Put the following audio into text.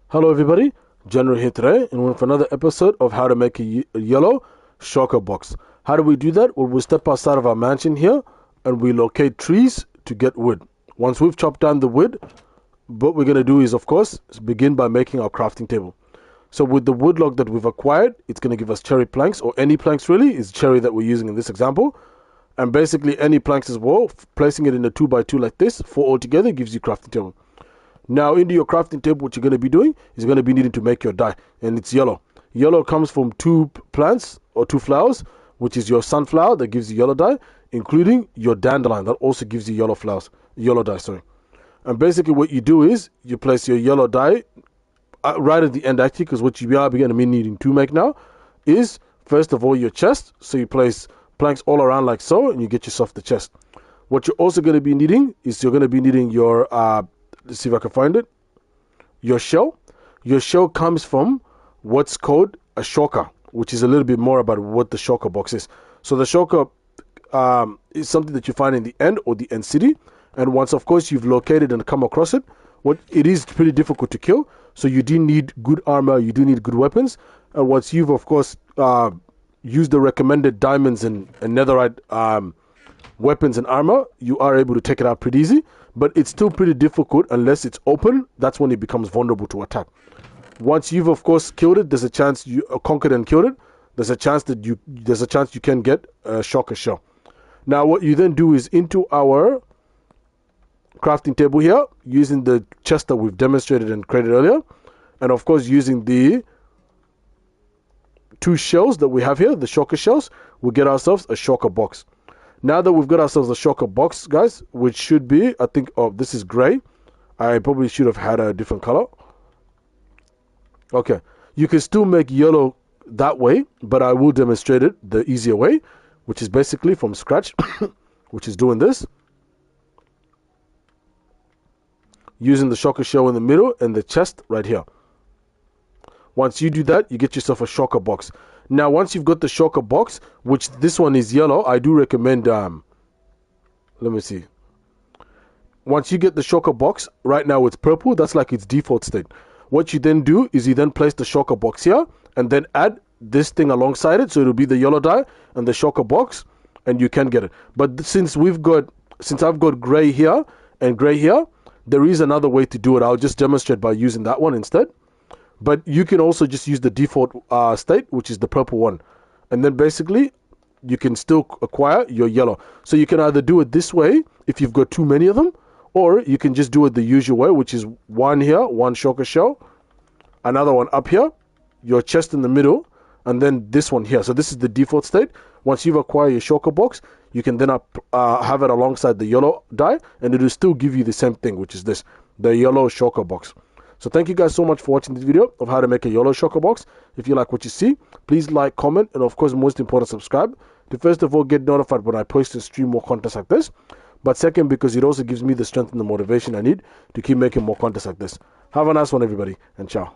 Hello everybody, General here today and we're for another episode of how to make a yellow shulker box. How do we do that? Well, we step outside of our mansion here and we locate trees to get wood. Once we've chopped down the wood, what we're going to do is, of course, begin by making our crafting table. So with the wood log that we've acquired, it's going to give us cherry planks, or any planks really. It's cherry that we're using in this example. And basically any planks as well, placing it in a 2x2 like this, 4 altogether gives you crafting table. Now into your crafting table, what you're going to be doing is going to be needing to make your dye, and it's yellow. Yellow comes from 2 plants or 2 flowers, which is your sunflower that gives you yellow dye, including your dandelion that also gives you yellow dye, sorry. And basically what you do is you place your yellow dye right at the end actually, because what you are going to be needing to make now is first of all your chest. So you place planks all around like so, and you get yourself the chest. What you're also going to be needing is you're going to be needing your let's see if I can find it. Your shell. Your shell comes from what's called a shulker, which is a little bit more about what the shulker box is. So the shulker is something that you find in the end or the end city. And once, of course, you've located and come across it, it is pretty difficult to kill. So you do need good armor. You do need good weapons. And once you've, of course, used the recommended diamonds and netherite weapons and armor, you are able to take it out pretty easy. But it's still pretty difficult unless it's open. That's when it becomes vulnerable to attack. Once you've, of course, killed it, there's a chance you conquered and killed it. There's a chance you can get a shulker shell. Now, what you then do is into our crafting table here, using the chest that we've demonstrated and created earlier, and of course using the 2 shells that we have here, the shulker shells, we'll get ourselves a shulker box. Now that we've got ourselves a shulker box, guys, which should be, I think, oh, this is gray. I probably should have had a different color. Okay, you can still make yellow that way, but I will demonstrate it the easier way, which is basically from scratch, which is doing this. Using the shulker shell in the middle and the chest right here. Once you do that, you get yourself a shulker box. Now, once you've got the shulker box, which this one is yellow, I do recommend, let me see. Once you get the shulker box, right now it's purple, that's like its default state. What you then do is you then place the shulker box here, and then add this thing alongside it, so it'll be the yellow dye and the shulker box, and you can get it. But since I've got gray here and gray here, there is another way to do it. I'll just demonstrate by using that one instead. But you can also just use the default state, which is the purple one. And then basically, you can still acquire your yellow. So you can either do it this way, if you've got too many of them, or you can just do it the usual way, which is one here, one shulker shell, another one up here, your chest in the middle, and then this one here. So this is the default state. Once you've acquired your shulker box, you can then have it alongside the yellow dye, and it will still give you the same thing, which is this, the yellow shulker box. So thank you guys so much for watching this video of how to make a yellow shulker box. If you like what you see, please like, comment, and of course, most important, subscribe to first of all get notified when I post and stream more content like this. But second, because it also gives me the strength and the motivation I need to keep making more content like this. Have a nice one, everybody, and ciao.